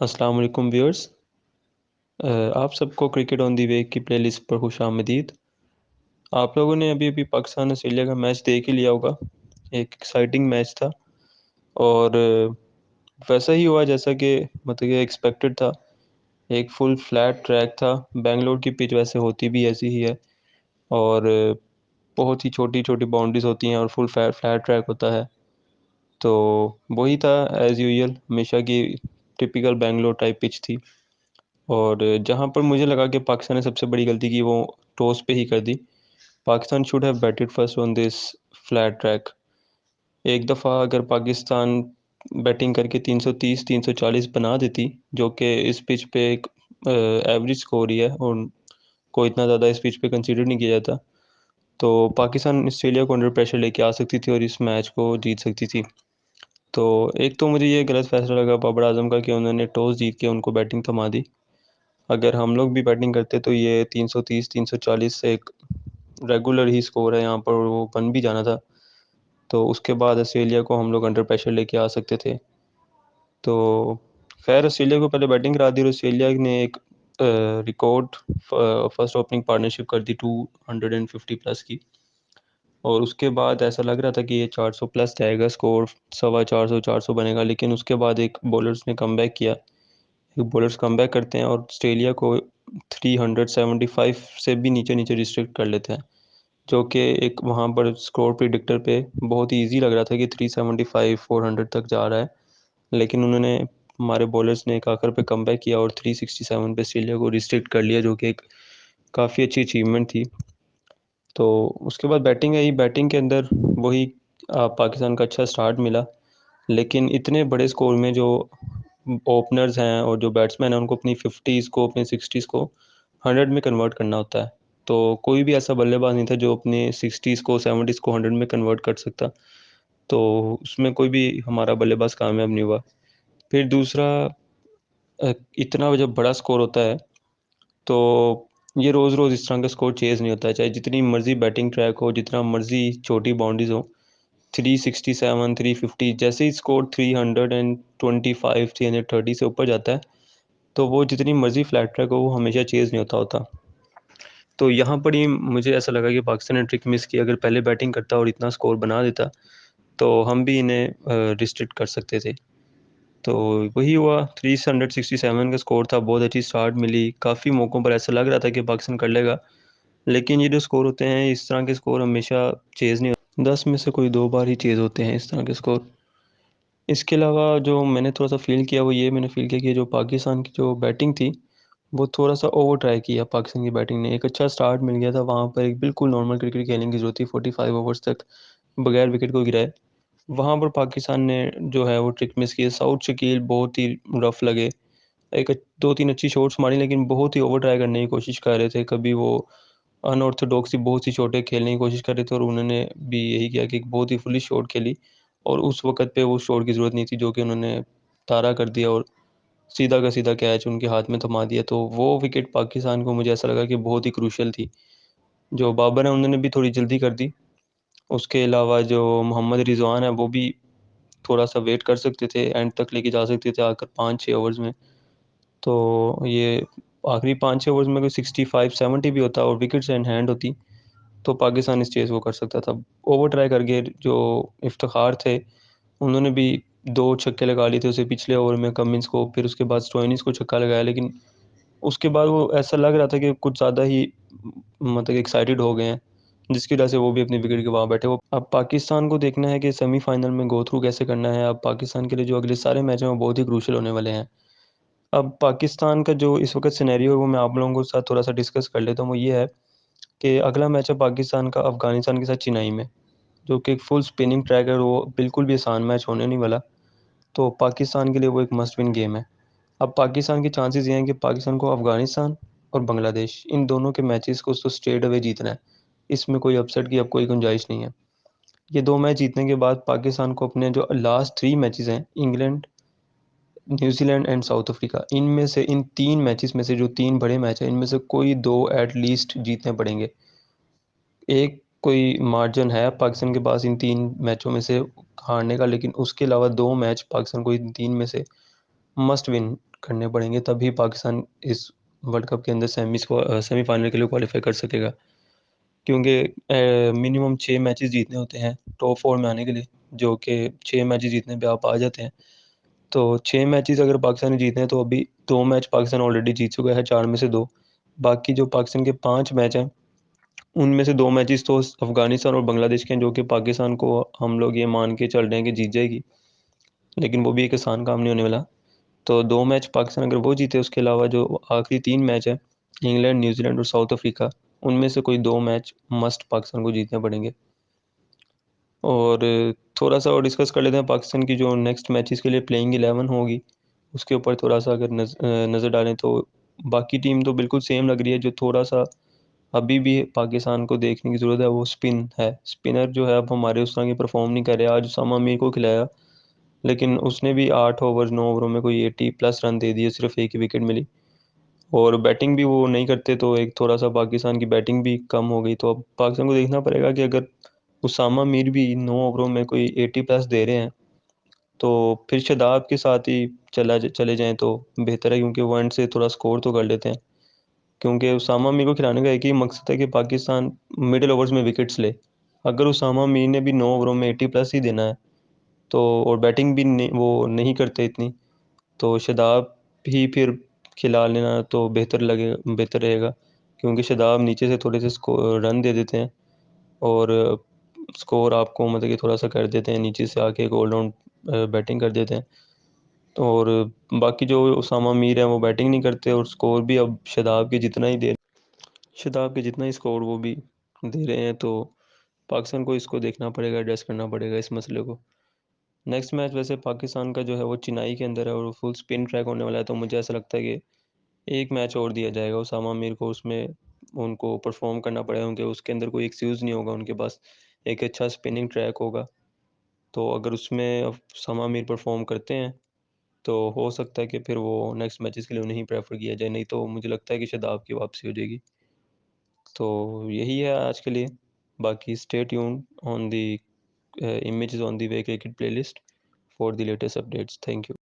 अस्सलाम वालेकुम व्यूअर्स। आप सबको क्रिकेट ऑन दी वे की प्लेलिस्ट पर खुशामदीद। आप लोगों ने अभी अभी पाकिस्तान ऑस्ट्रेलिया का मैच देख ही लिया होगा। एक एक्साइटिंग मैच था और वैसा ही हुआ जैसा कि मतलब कि एक्सपेक्टेड था। एक फुल फ्लैट ट्रैक था। बेंगलोर की पिच वैसे होती भी ऐसी ही है और बहुत ही छोटी छोटी बाउंड्रीज होती हैं और फुल फ्लैट ट्रैक होता है। तो वही था एज़ यूजुअल, हमेशा की टिपिकल बेंगलोर टाइप पिच थी। और जहाँ पर मुझे लगा कि पाकिस्तान ने सबसे बड़ी गलती की वो टॉस पे ही कर दी। Pakistan should have batted first on this flat track. एक दफ़ा अगर पाकिस्तान बैटिंग करके 330 340 बना देती, जो कि इस पिच पे एक एवरेज स्कोर ही है और को इतना ज़्यादा इस पिच पे कंसीडर नहीं किया जाता, तो पाकिस्तान ऑस्ट्रेलिया को अंडर प्रेशर लेके आ सकती थी और इस मैच को जीत सकती थी। तो एक तो मुझे ये गलत फैसला लगा बाबर आजम का कि उन्होंने टॉस जीत के उनको बैटिंग थमा दी। अगर हम लोग भी बैटिंग करते तो ये 330 340 से एक रेगुलर ही स्कोर है यहाँ पर, वो बन भी जाना था। तो उसके बाद ऑस्ट्रेलिया को हम लोग अंडर प्रेशर लेके आ सकते थे। तो खैर ऑस्ट्रेलिया को पहले बैटिंग करा दी और ऑस्ट्रेलिया ने एक रिकॉर्ड फर्स्ट ओपनिंग पार्टनरशिप कर दी 250 प्लस की। और उसके बाद ऐसा लग रहा था कि ये 400 प्लस जाएगा स्कोर, 450 400 बनेगा, लेकिन उसके बाद एक बॉलर्स ने कमबैक किया। बॉलर्स कमबैक करते हैं और ऑस्ट्रेलिया को 375 से भी नीचे नीचे रिस्ट्रिक्ट कर लेते हैं, जो कि एक वहाँ पर स्कोर प्रिडिक्टर पे बहुत ही ईजी लग रहा था कि 375 400 तक जा रहा है। लेकिन उन्होंने, हमारे बॉलर्स ने एक आखिर पे कमबैक किया और 367 पे ऑस्ट्रेलिया को रिस्ट्रिक्ट कर लिया, जो कि एक काफ़ी अच्छी अचीवमेंट थी। तो उसके बाद बैटिंग आई। बैटिंग के अंदर वही पाकिस्तान का अच्छा स्टार्ट मिला, लेकिन इतने बड़े स्कोर में जो ओपनर्स हैं और जो बैट्समैन हैं उनको अपनी 50s को, अपने 60s को 100 में कन्वर्ट करना होता है। तो कोई भी ऐसा बल्लेबाज नहीं था जो अपने 60s को 70s को 100 में कन्वर्ट कर सकता। तो उसमें कोई भी हमारा बल्लेबाज कामयाब नहीं हुआ। फिर दूसरा, इतना जब बड़ा स्कोर होता है तो ये रोज़ रोज़ इस तरह का स्कोर चेज़ नहीं होता है, चाहे जितनी मर्जी बैटिंग ट्रैक हो, जितना मर्जी छोटी बाउंड्रीज हो। 367 350 जैसे ही स्कोर 325 330 से ऊपर जाता है, तो वो जितनी मर्जी फ्लैट ट्रैक हो वो हमेशा चेज़ नहीं होता। तो यहाँ पर ही मुझे ऐसा लगा कि पाकिस्तान ने ट्रिक मिस की। अगर पहले बैटिंग करता और इतना स्कोर बना देता तो हम भी इन्हें रिस्ट्रिक्ट कर सकते थे। तो वही हुआ, 367 का स्कोर था। बहुत अच्छी स्टार्ट मिली, काफ़ी मौक़ों पर ऐसा लग रहा था कि पाकिस्तान कर लेगा, लेकिन ये जो स्कोर होते हैं, इस तरह के स्कोर हमेशा चेज़ नहीं होते। 10 में से कोई 2 बार ही चेज़ होते हैं इस तरह के स्कोर। इसके अलावा जो मैंने थोड़ा सा फील किया वो ये मैंने फील किया कि जो पाकिस्तान की जो बैटिंग थी वो थोड़ा सा ओवर ट्राई किया। पाकिस्तान की बैटिंग ने, एक अच्छा स्टार्ट मिल गया था वहाँ पर, एक बिल्कुल नॉर्मल क्रिकेट खेलने की ज़रूरत थी 45 ओवर्स तक बगैर विकेट को गिराए। वहाँ पर पाकिस्तान ने जो है वो ट्रिक मिस की। साउथ शकील बहुत ही रफ लगे, एक दो तीन अच्छी शॉट्स मारी लेकिन बहुत ही ओवर ट्राई करने की कोशिश कर रहे थे। कभी वो अनऑर्थोडॉक्स बहुत सी शॉटें खेलने की कोशिश कर रहे थे और उन्होंने भी यही किया कि एक बहुत ही फुलिश शॉट खेली और उस वक्त पे वो शॉट की ज़रूरत नहीं थी, जो कि उन्होंने तारा कर दिया और सीधा का सीधा कैच उनके हाथ में थमा दिया। तो वो विकेट पाकिस्तान को मुझे ऐसा लगा कि बहुत ही क्रूशियल थी। जो बाबर है उन्होंने भी थोड़ी जल्दी कर दी। उसके अलावा जो मोहम्मद रिजवान है वो भी थोड़ा सा वेट कर सकते थे, एंड तक लेके जा सकते थे आकर 5-6 ओवर्स में। तो ये आखिरी 5-6 ओवर्स में कोई 65-70 भी होता और विकेट्स इन हैंड होती तो पाकिस्तान इस चीज़ को कर सकता था। ओवर ट्राई करके जो इफ्तिखार थे उन्होंने भी 2 छक्के लगा लिए थे उसे पिछले ओवर में कमिंस को, फिर उसके बाद स्टोइनिस को छक्का लगाया, लेकिन उसके बाद वो ऐसा लग रहा था कि कुछ ज़्यादा ही मतलब एक्साइटेड हो गए हैं, जिसकी वजह से वो भी अपनी विकेट गँवा बैठे। वो अब पाकिस्तान को देखना है कि सेमीफाइनल में गो थ्रू कैसे करना है। अब पाकिस्तान के लिए जो अगले सारे मैच हैं वो बहुत ही क्रूशियल होने वाले हैं। अब पाकिस्तान का जो इस वक्त सिनेरियो है वो मैं आप लोगों के साथ थोड़ा सा डिस्कस कर लेता हूँ। वो ये है कि अगला मैच है पाकिस्तान का अफगानिस्तान के साथ चेन्नई में, जो कि एक फुल स्पिनिंग ट्रैक है और वो बिल्कुल भी आसान मैच होने नहीं वाला। तो पाकिस्तान के लिए वो एक मस्ट विन गेम है। अब पाकिस्तान के चांसेस ये हैं कि पाकिस्तान को अफगानिस्तान और बांग्लादेश इन दोनों के मैचेस को तो स्ट्रेट अवे जीतना है। इसमें कोई अपसेट की अब कोई गुंजाइश नहीं है। ये 2 मैच जीतने के बाद पाकिस्तान को अपने जो लास्ट 3 मैचेस हैं, England, New Zealand and south Africa, इनमें से इन 3 मैचेस में से जो 3 बड़े मैच हैं इनमें से कोई 2 एट लीस्ट जीतने पड़ेंगे। एक कोई मार्जिन है पाकिस्तान के पास इन 3 मैचों में से हारने का, लेकिन उसके अलावा 2 मैच पाकिस्तान को इन 3 में से मस्ट विन करने पड़ेंगे, तभी पाकिस्तान इस वर्ल्ड कप के अंदर सेमीफाइनल के लिए क्वालिफाई कर सकेगा। क्योंकि मिनिमम 6 मैचेस जीतने होते हैं टॉप 4 में आने के लिए, जो कि 6 मैचेस जीतने पे आप आ जाते हैं। तो 6 मैचेस अगर पाकिस्तान ने जीतने हैं तो अभी 2 मैच पाकिस्तान ऑलरेडी जीत चुका है, 4 में से 2। बाकी जो पाकिस्तान के 5 मैच हैं, उनमें से 2 मैचेस तो अफ़गानिस्तान और बांग्लादेश के हैं, जो कि पाकिस्तान को हम लोग ये मान के चल रहे हैं कि जीत जाएगी, लेकिन वो भी एक आसान काम नहीं होने वाला। तो 2 मैच पाकिस्तान अगर वो जीते, उसके अलावा जो आखिरी 3 मैच हैं, इंग्लैंड, न्यूजीलैंड और साउथ अफ्रीका, उनमें से कोई 2 मैच मस्ट पाकिस्तान को जीतने पड़ेंगे। और थोड़ा-सा और डिस्कस कर लेते हैं पाकिस्तान की जो नेक्स्ट मैचेस के लिए प्लेइंग 11 होगी, उसके ऊपर थोड़ा-सा अगर नज़र डालें तो बाकी टीम तो बिल्कुल सेम लग रही है। जो थोड़ा-सा अभी भी पाकिस्तान को देखने की ज़रूरत है वो स्पिन है। स्पिनर जो है अब हमारे उस तरह की परफ़ॉर्म नहीं कर रहे। आज उसामा मीर को खिलाया, लेकिन उसने भी 8 ओवर 9 ओवरों में कोई 80 प्लस रन दे दिए, सिर्फ़ एक ही विकेट मिली। और बैटिंग भी वो नहीं करते, तो एक थोड़ा-सा पाकिस्तान की बैटिंग भी कम हो गई। तो अब पाकिस्तान को देखना पड़ेगा कि अगर उसामा मीर भी 9 ओवरों में कोई 80 प्लस दे रहे हैं, तो फिर शादाब के साथ ही चले जाएँ तो बेहतर है, क्योंकि वो एंड से थोड़ा स्कोर तो कर लेते हैं। क्योंकि उसामा मीर को खिलाने का एक ही मकसद है कि पाकिस्तान मिडल ओवर्स में विकेट्स ले। अगर उसामा मीर ने भी 9 ओवरों में 80 प्लस ही देना है, तो और बैटिंग भी वो नहीं करते इतनी, तो शादाब ही फिर खिला लेना तो बेहतर रहेगा। क्योंकि शादाब नीचे से थोड़े से रन दे देते हैं, और स्कोर आपको मतलब कि थोड़ा-सा कर देते हैं, नीचे से आके एक ऑल राउंड बैटिंग कर देते हैं। और बाकी जो उसामा मीर हैं वो बैटिंग नहीं करते, और स्कोर भी अब शादाब के जितना ही स्कोर वो भी दे रहे हैं। तो पाकिस्तान को इसको देखना पड़ेगा, एड्रेस करना पड़ेगा इस मसले को। नेक्स्ट मैच वैसे पाकिस्तान का जो है वो चेन्नई के अंदर है, और फुल स्पिन ट्रैक होने वाला है। तो मुझे ऐसा लगता है कि एक मैच और दिया जाएगा उसामा मीर को, उसमें उनको परफॉर्म करना पड़ेगा, क्योंकि उसके अंदर कोई एक्सक्यूज़ नहीं होगा, उनके पास एक अच्छा स्पिनिंग ट्रैक होगा। तो अगर उसमें उसामा मीर परफॉर्म करते हैं, तो हो सकता है कि फिर वो नेक्स्ट मैचेस के लिए उन्हें ही प्रेफर किया जाए, नहीं तो मुझे लगता है कि शादाब की वापसी हो जाएगी। तो यही है आज के लिए। बाकी stay tuned on the images on the way cricket playlist for the latest updates. Thank you.